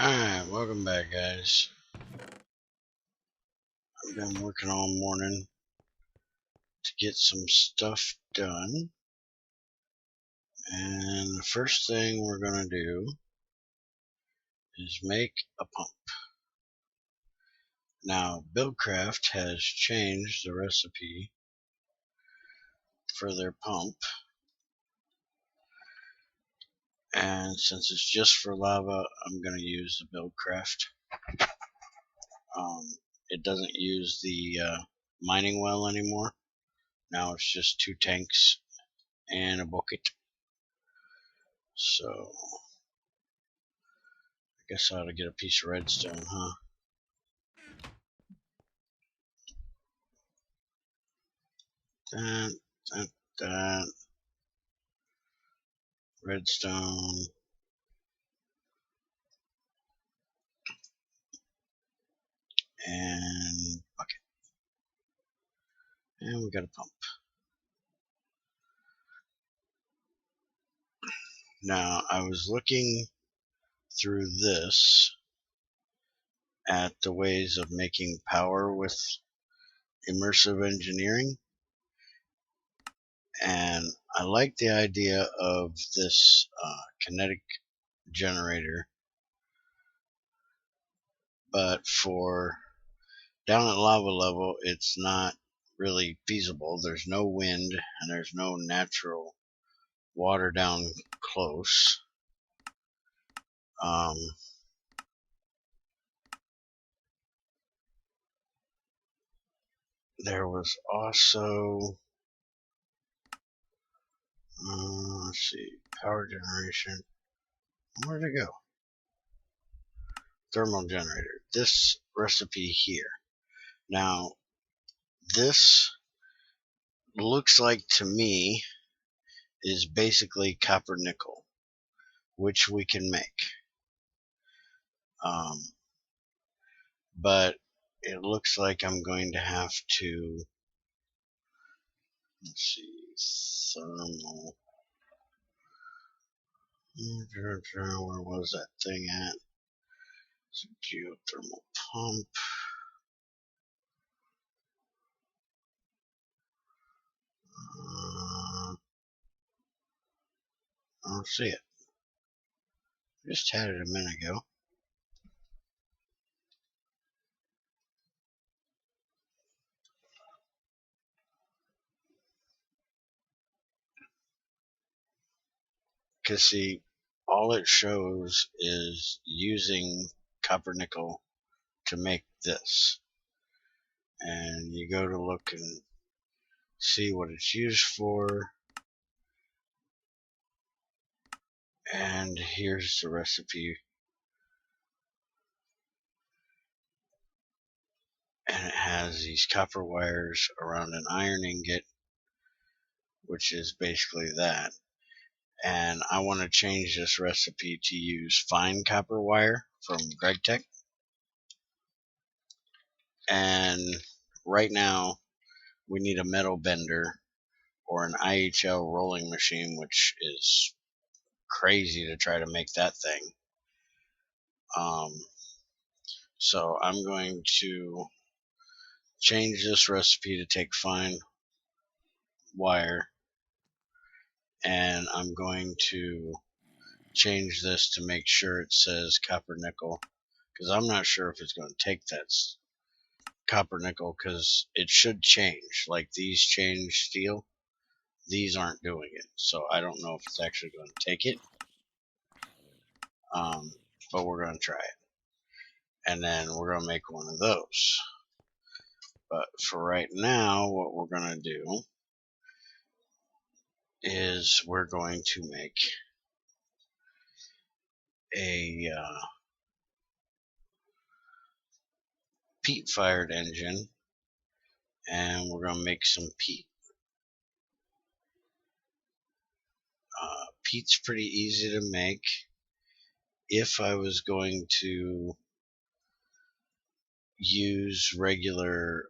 Alright, welcome back, guys. I've been working all morning to get some stuff done. And the first thing we're going to do is make a pump. Now, Buildcraft has changed the recipe for their pump. And since it's just for lava, I'm going to use the Buildcraft. It doesn't use the mining well anymore. Now it's just 2 tanks and a bucket. So, I guess I ought to get a piece of redstone, huh? That. Redstone. And bucket. And we got a pump. Now, I was looking through this at the ways of making power with immersive engineering, and I like the idea of this kinetic generator, but for down at lava level it's not really feasible. There's no wind and there's no natural water down close. There was also let's see, power generation. Where'd it go? Thermal generator. This recipe here. Now, this looks like to me is basically copper nickel, which we can make. But it looks like I'm going to have to, let's see, thermal. Where was that thing at? It's a geothermal pump. I don't see it. Just had it a minute ago. Because see, all it shows is using copper nickel to make this. And you go to look and see what it's used for. And here's the recipe. And it has these copper wires around an iron ingot, which is basically that. And I want to change this recipe to use fine copper wire from Gregtech. And right now we need a metal bender or an IHL rolling machine, which is crazy to try to make that thing. So I'm going to change this recipe to take fine wire, and I'm going to change this to make sure it says copper nickel, because I'm not sure if it's going to take that copper nickel, because it should change. Like these change steel, these aren't doing it, so I don't know if it's actually going to take it. But we're going to try it, and then we're going to make one of those. But for right now, what we're going to do is we're going to make a peat fired engine, and we're going to make some peat. Peat's pretty easy to make. If I was going to use regular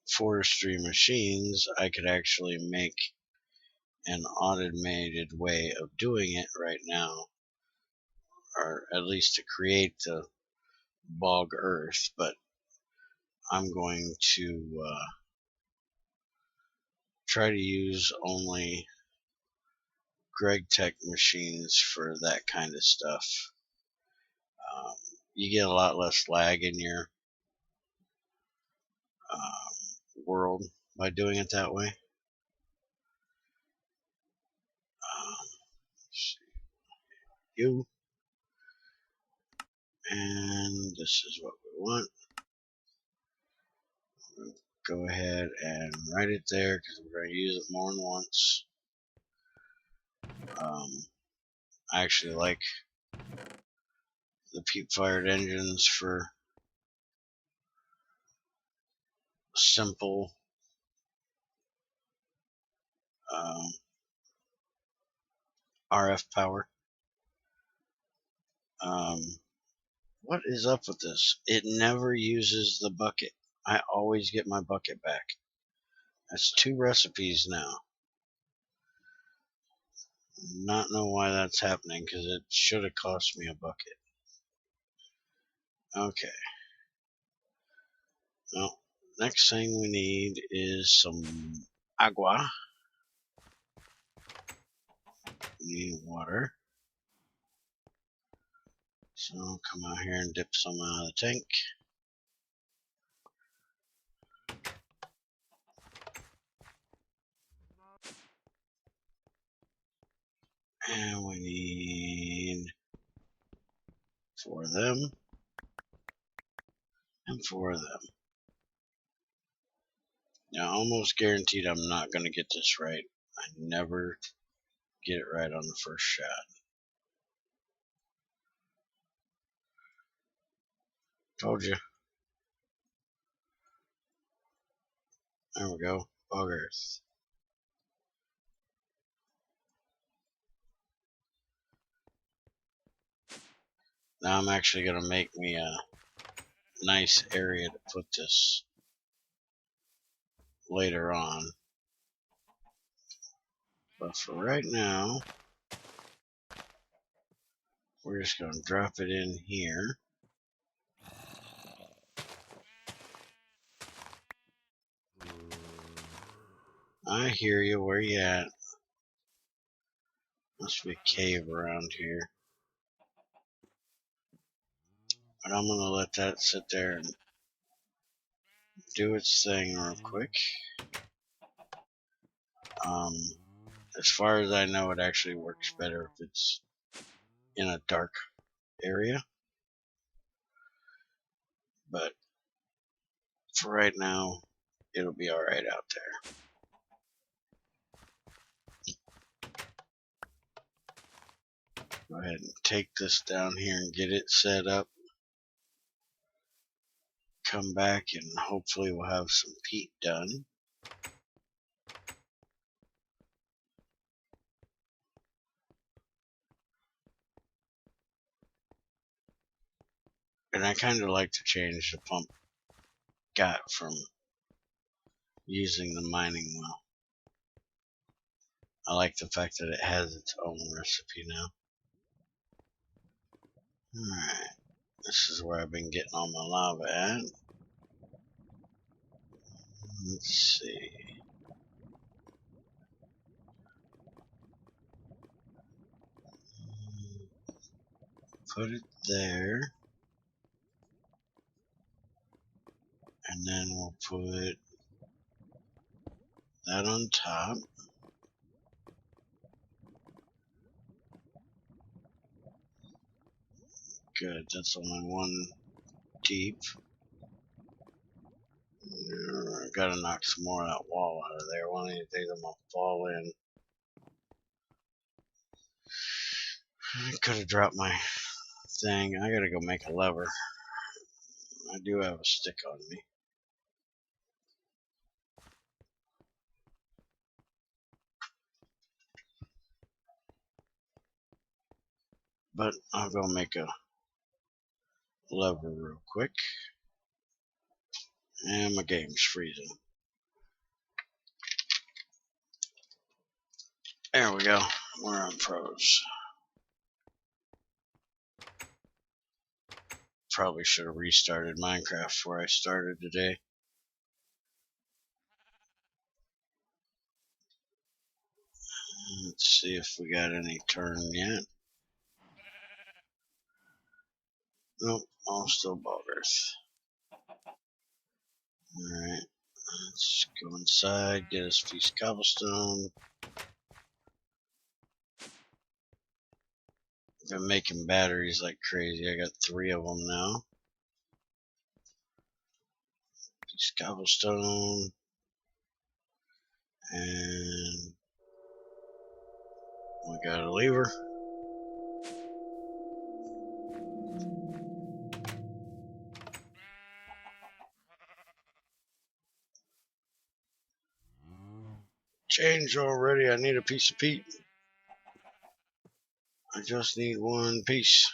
forestry machines, I could actually make an automated way of doing it right now, or at least to create the bog earth, but I'm going to try to use only Gregtech machines for that kind of stuff. You get a lot less lag in your world by doing it that way. You and this is what we want. We'll go ahead and write it there because we're going to use it more than once. I actually like the Peat fired engines for simple RF power. What is up with this? It never uses the bucket. I always get my bucket back. That's 2 recipes now. Not know why that's happening because it should have cost me a bucket. Okay. Well, next thing we need is some agua. We need water. So I'll come out here and dip some out of the tank. And we need 4 of them and 4 of them. Now, almost guaranteed I'm not going to get this right. I never get it right on the first shot. Told you. There we go. Bog earth. Now I'm actually going to make me a nice area to put this later on. But for right now, we're just going to drop it in here. I hear you. Where you at? Must be a cave around here. But I'm going to let that sit there and do its thing real quick. As far as I know, it actually works better if it's in a dark area. But for right now, it'll be alright out there. Go ahead and take this down here and get it set up. Come back and hopefully we'll have some peat done. And I kind of like to change the pump got from using the mining well. I like the fact that it has its own recipe now. Alright, this is where I've been getting all my lava at. Let's see. Put it there. And then we'll put that on top. Good, that's only 1 deep. Gotta knock some more of that wall out of there. One of these days I'm gonna fall in. I could have dropped my thing. I gotta go make a lever. I do have a stick on me. But I'll go make a lever real quick. And my game's freezing. There we go. We're on pros. Probably should have restarted Minecraft before I started today. Let's see if we got any turn yet. Nope, all still boggers. Alright, let's go inside, get us a piece of cobblestone. I've been making batteries like crazy. I got 3 of them now. Piece of cobblestone. And we got a lever. Change already. I need a piece of peat. I just need 1 piece.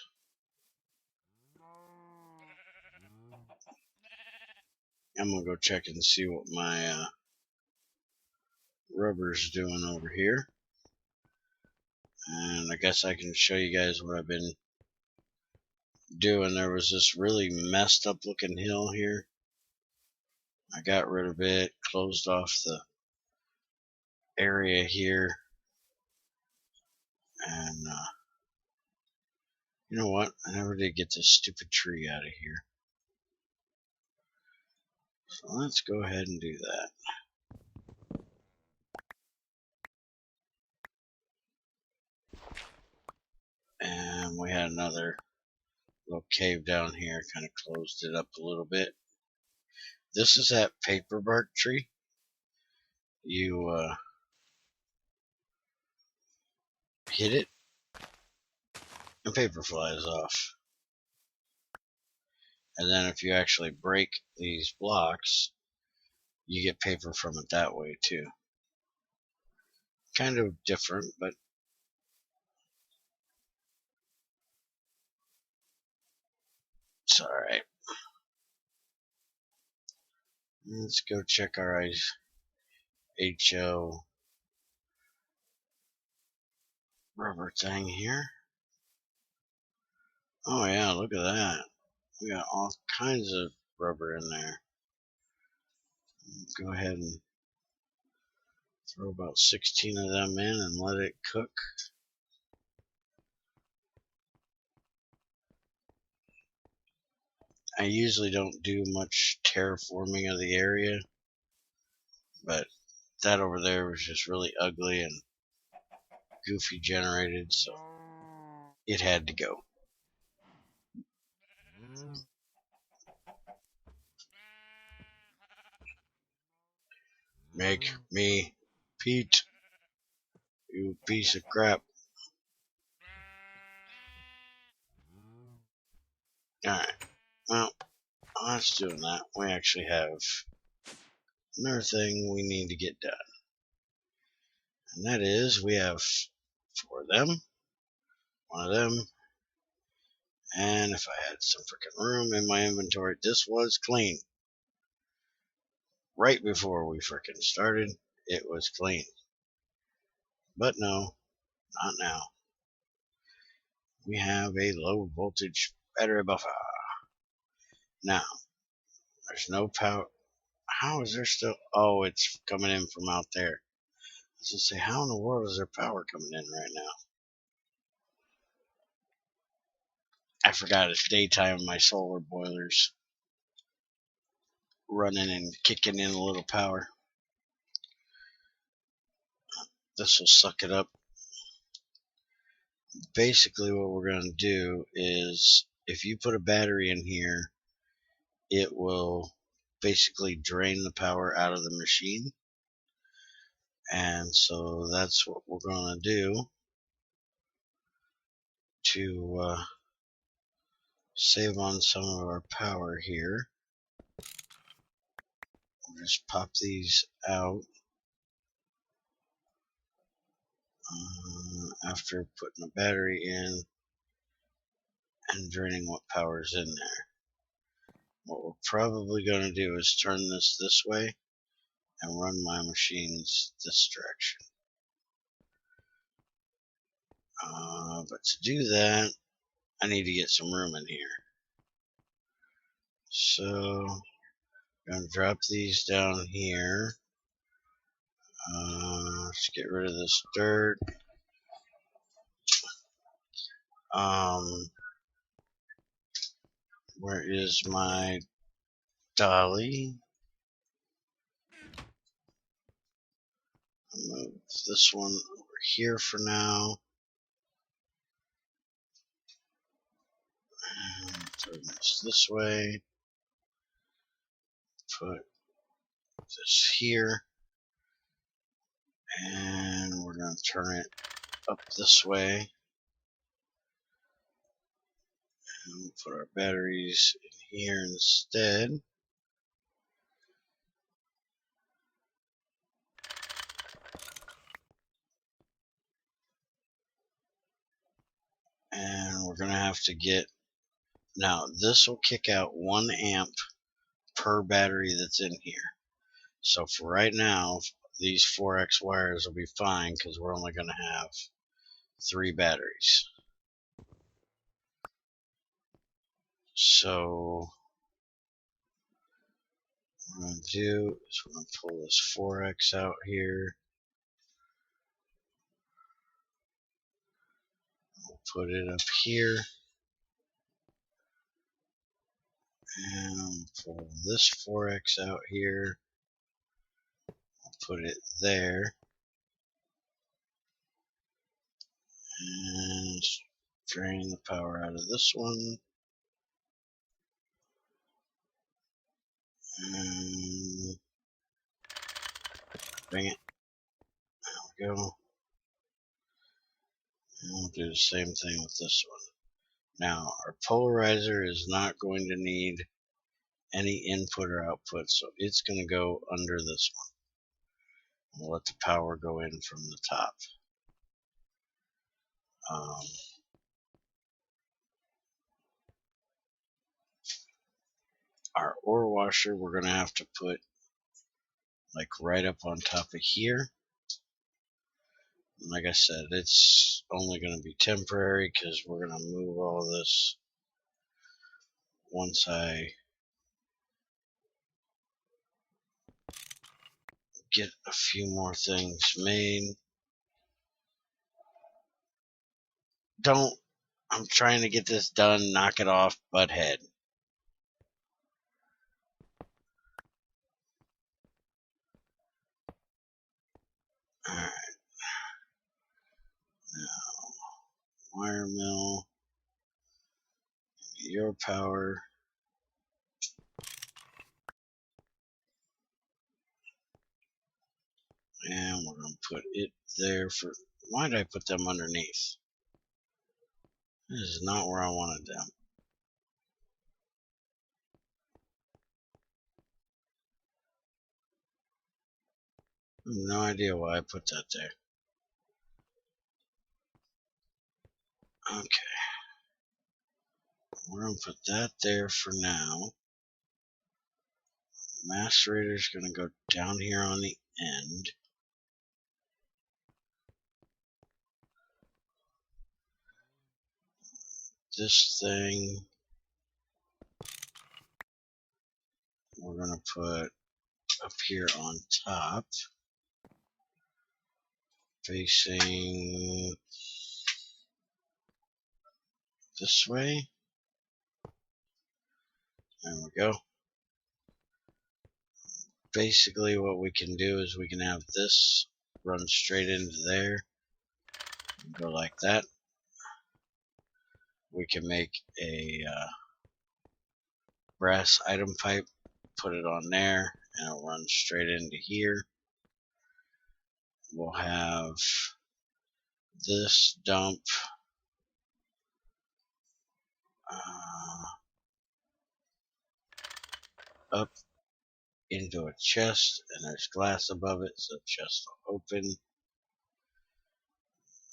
I'm gonna go check and see what my rubber's doing over here. And I guess I can show you guys what I've been doing. There was this really messed up looking hill here. I got rid of it, closed off the area here, and you know what? I never did get this stupid tree out of here. So let's go ahead and do that. And we had another little cave down here, kind of closed it up a little bit. This is that paper bark tree. You hit it, and paper flies off. And then if you actually break these blocks, you get paper from it that way too. Kind of different, but it's alright. Let's go check our HO rubber thing here. Oh yeah, look at that. We got all kinds of rubber in there. Go ahead and throw about 16 of them in and let it cook. I usually don't do much terraforming of the area, but that over there was just really ugly and goofy generated, so it had to go. Make me Peat, you piece of crap. Alright, well, that's doing that. We actually have another thing we need to get done. And that is, we have 4 of them, 1 of them, and if I had some freaking room in my inventory, this was clean. Right before we freaking started, it was clean. But no, not now. We have a low voltage battery buffer. Now, there's no power. How is there still? Oh, it's coming in from out there. I was just say, how in the world is there power coming in right now? I forgot it's daytime. My solar boiler's running and kicking in a little power. This will suck it up. Basically, what we're going to do is, if you put a battery in here, it will basically drain the power out of the machine. And so that's what we're going to do to save on some of our power here. We'll just pop these out after putting a battery in and draining what power is in there. What we're probably going to do is turn this way and run my machines this direction. But to do that, I need to get some room in here. So I'm going to drop these down here. Let's get rid of this dirt. Where is my dolly? I'll move this one over here for now. And turn this way. Put this here. And we're going to turn it up this way. And we'll put our batteries in here instead. And we're going to have to get, now this will kick out 1 amp per battery that's in here. So for right now, these 4x wires will be fine because we're only going to have 3 batteries. So what we're going to do is we're going to pull this 4x out here. We'll put it up here. And pull this 4x out here. I'll put it there. And drain the power out of this one. And bring it. There we go. And we'll do the same thing with this one. Now, our polarizer is not going to need any input or output, so it's going to go under this one. We'll let the power go in from the top. Our ore washer, we're going to have to put like right up on top of here. And like I said, it's only going to be temporary because we're going to move all this once I get a few more things made. I'm trying to get this done. Knock it off, butthead. Alright. Now, wire mill. Your power. And we're going to put it there for... Why did I put them underneath? This is not where I wanted them. I have no idea why I put that there. Okay. We're going to put that there for now. Macerator is going to go down here on the end. This thing we're going to put up here on top, facing this way. There we go. Basically what we can do is we can have this run straight into there, go like that. We can make a brass item pipe, put it on there, and it'll run straight into here. We'll have this dump up into a chest, and there's glass above it, so the chest will open.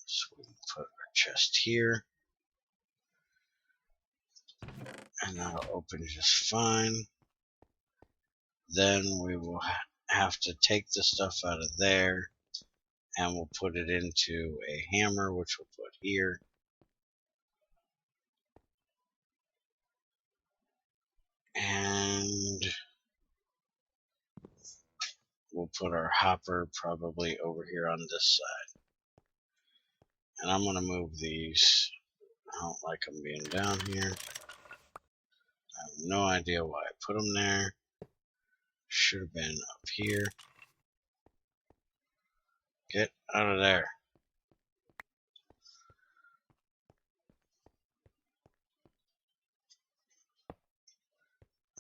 So we can put our chest here, and that'll open just fine. Then we will have to take the stuff out of there, and we'll put it into a hammer, which we'll put here. And we'll put our hopper probably over here on this side. And I'm going to move these. I don't like them being down here. I have no idea why I put them there. Should have been up here. Get out of there.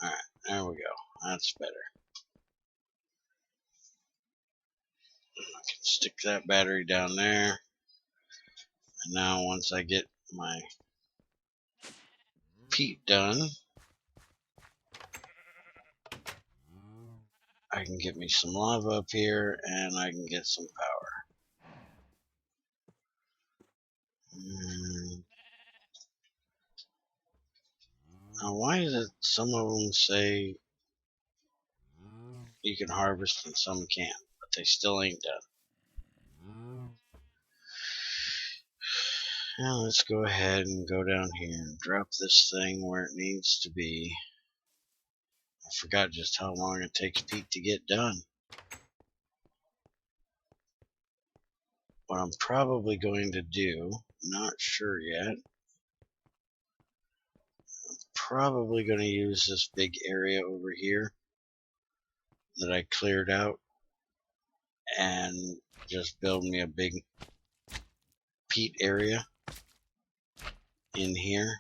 Alright, there we go. That's better. I can stick that battery down there. And now once I get my peat done, I can get me some lava up here and I can get some power. Now why is it some of them say you can harvest and some can't, but they still ain't done? Now let's go ahead and go down here and drop this thing where it needs to be. I forgot just how long it takes Peat to get done. What I'm probably going to do, not sure yet, I'm probably going to use this big area over here that I cleared out and just build me a big peat area in here,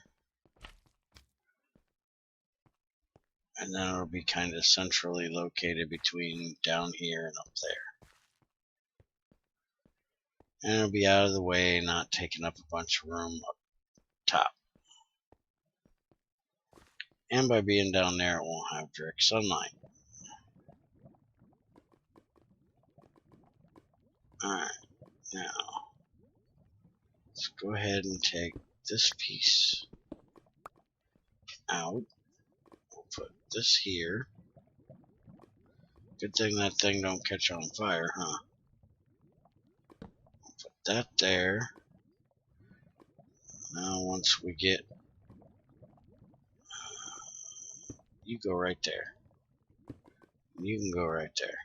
and then it'll be kind of centrally located between down here and up there, and it'll be out of the way, not taking up a bunch of room up top, and by being down there it won't have direct sunlight. Alright, now let's go ahead and take this piece out. We'll put this here. Good thing that thing don't catch on fire, huh? We'll put that there. Now once we get... you go right there. You can go right there.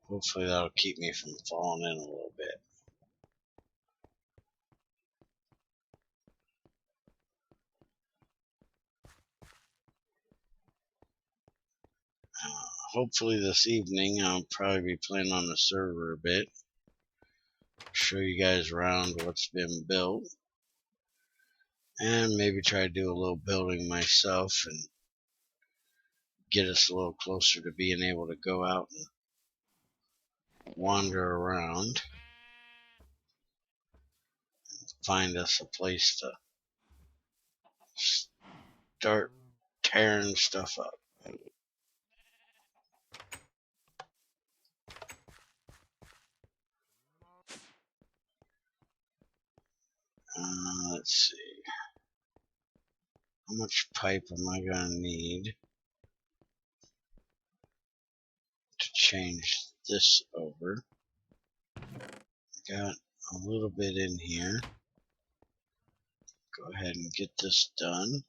Hopefully that'll keep me from falling in a little bit. Hopefully this evening I'll probably be playing on the server a bit. Show you guys around what's been built. And maybe try to do a little building myself and get us a little closer to being able to go out and wander around. Find us a place to start tearing stuff up. Let's see. How much pipe am I going to need to change this over? Got a little bit in here. Go ahead and get this done.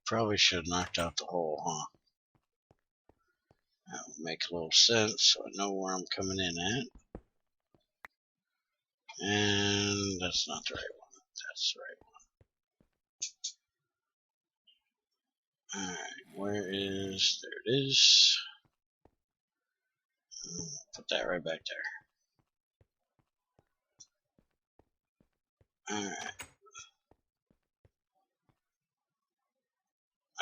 Probably should have knocked out the hole, huh? That would make a little sense, so I know where I'm coming in at. And that's not the right one. That's the right one. Alright, where is... there it is. Put that right back there. Alright.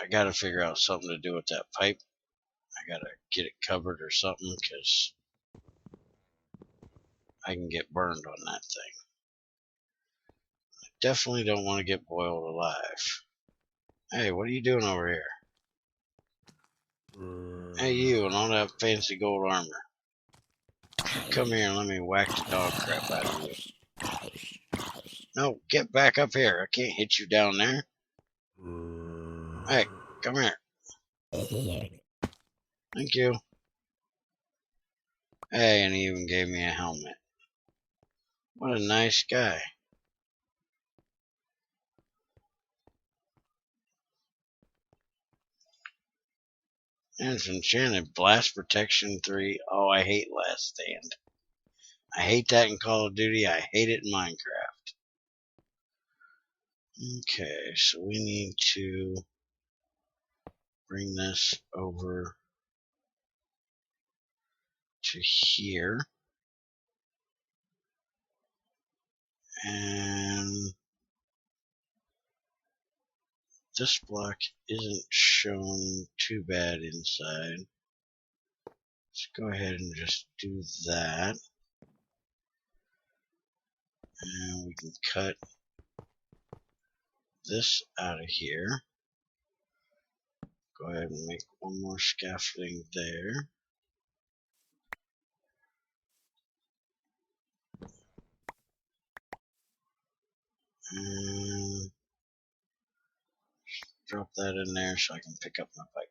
I gotta figure out something to do with that pipe. I gotta get it covered or something, because I can get burned on that thing. I definitely don't want to get boiled alive. Hey, what are you doing over here? Hey, you and all that fancy gold armor. Come here and let me whack the dog crap out of you. No, get back up here. I can't hit you down there. Hey, come here. Thank you. Hey, and he even gave me a helmet. What a nice guy. And it's enchanted. Blast Protection 3. Oh, I hate Last Stand. I hate that in Call of Duty. I hate it in Minecraft. Okay, so we need to bring this over to here. And this block isn't shown too bad inside. Let's go ahead and just do that. And we can cut this out of here. Go ahead and make one more scaffolding there. And drop that in there so I can pick up my pipe.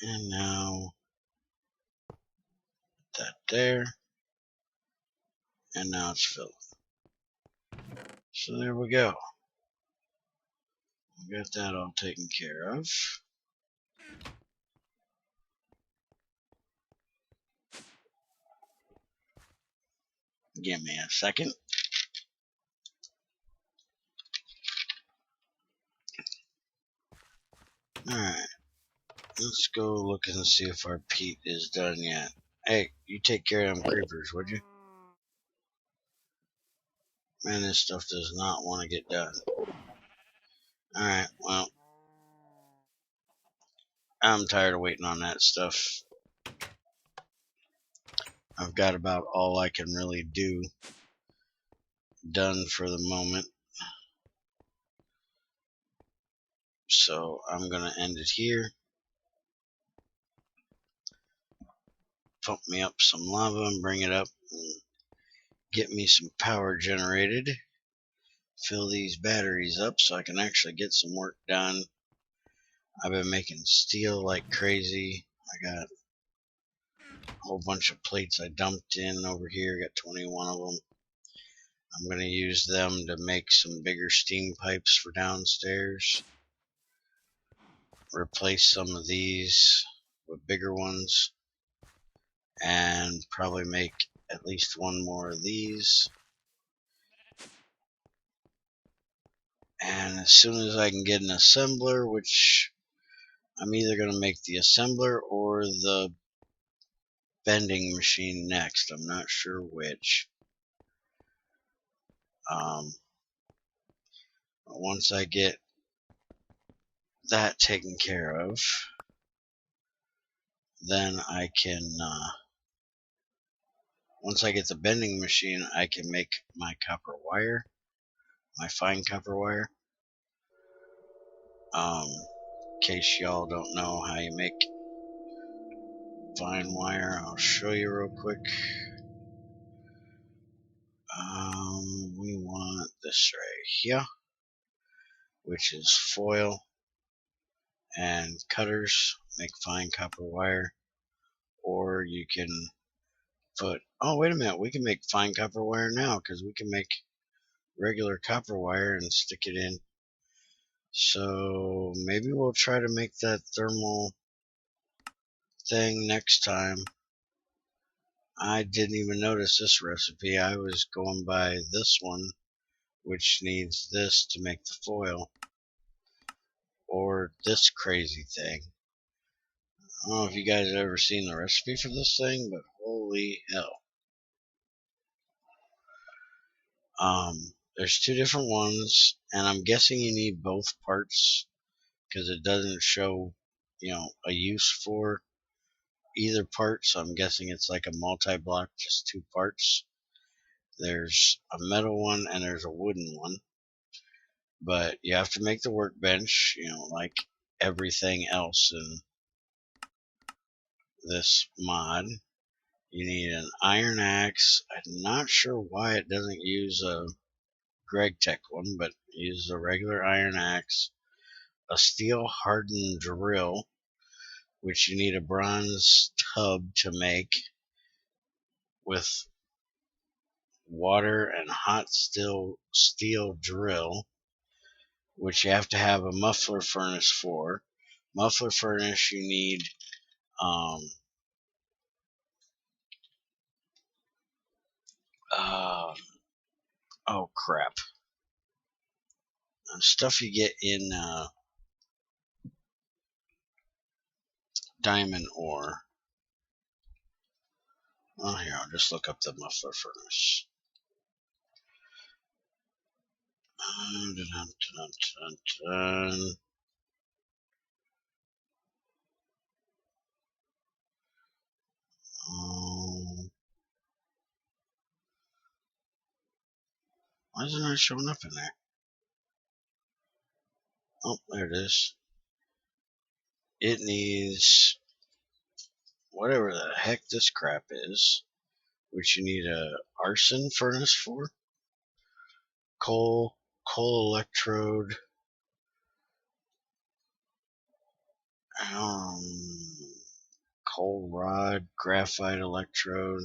And now that there. And now it's filled. So there we go. We got that all taken care of. Give me a second. Alright. Let's go look and see if our peat is done yet. Hey, you take care of them creepers, would you? Man, this stuff does not want to get done. Alright, well. I'm tired of waiting on that stuff. I've got about all I can really do done for the moment. So I'm going to end it here. Pump me up some lava and bring it up. And get me some power generated. Fill these batteries up so I can actually get some work done. I've been making steel like crazy. I got a whole bunch of plates I dumped in over here. Got 21 of them. I'm going to use them to make some bigger steam pipes for downstairs. Replace some of these with bigger ones. And probably make at least one more of these. And as soon as I can get an assembler, which I'm either going to make the assembler or the bending machine next. I'm not sure which. Once I get that taken care of, then I can, once I get the bending machine, I can make my copper wire, my fine copper wire. In case y'all don't know how you make fine wire, I'll show you real quick. We want this right here, which is foil and cutters, make fine copper wire. Or you can put, oh wait a minute, we can make fine copper wire now, because we can make regular copper wire and stick it in. So maybe we'll try to make that thermal thing next time. I didn't even notice this recipe. I was going by this one, which needs this to make the foil, or this crazy thing. I don't know if you guys have ever seen the recipe for this thing, but holy hell. There's two different ones, and I'm guessing you need both parts because it doesn't show, a use for either part. So I'm guessing it's like a multi-block, just two parts. There's a metal one and there's a wooden one. But you have to make the workbench, like everything else in this mod. You need an iron axe. I'm not sure why it doesn't use a Gregtech one, but use a regular iron axe. A steel hardened drill, which you need a bronze tub to make with water and hot steel drill, which you have to have a muffler furnace for. Muffler furnace, you need oh crap, stuff you get in diamond ore. Oh, here, I'll just look up the muffler furnace. Why isn't it showing up in there? Oh, there it is. It needs whatever the heck this crap is, which you need a arson furnace for. Coal electrode. Coal rod, graphite electrode.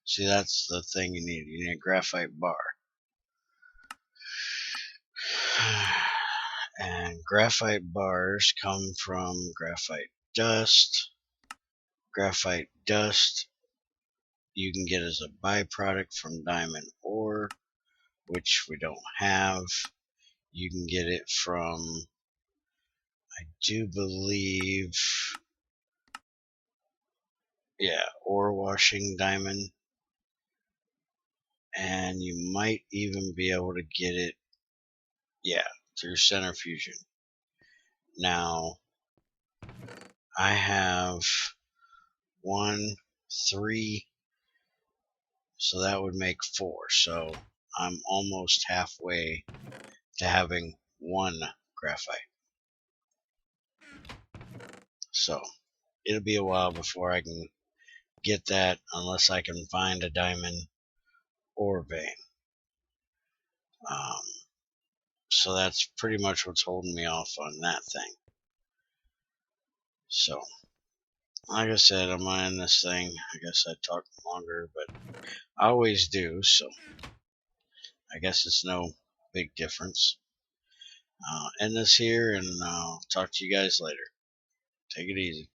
See, that's the thing you need. You need a graphite bar. And graphite bars come from graphite dust. Graphite dust you can get as a byproduct from diamond ore, which we don't have. You can get it from, I do believe, ore washing diamond. And you might even be able to get it, through centrifusion. Now, I have 1, 3, so that would make 4. So I'm almost halfway to having 1 graphite. So it'll be a while before I can get that, unless I can find a diamond ore vein. So that's pretty much what's holding me off on that thing. So, like I said, I'm on this thing. I guess I talked longer, but I always do, so I guess it's no big difference. End this here, and I'll talk to you guys later. Take it easy.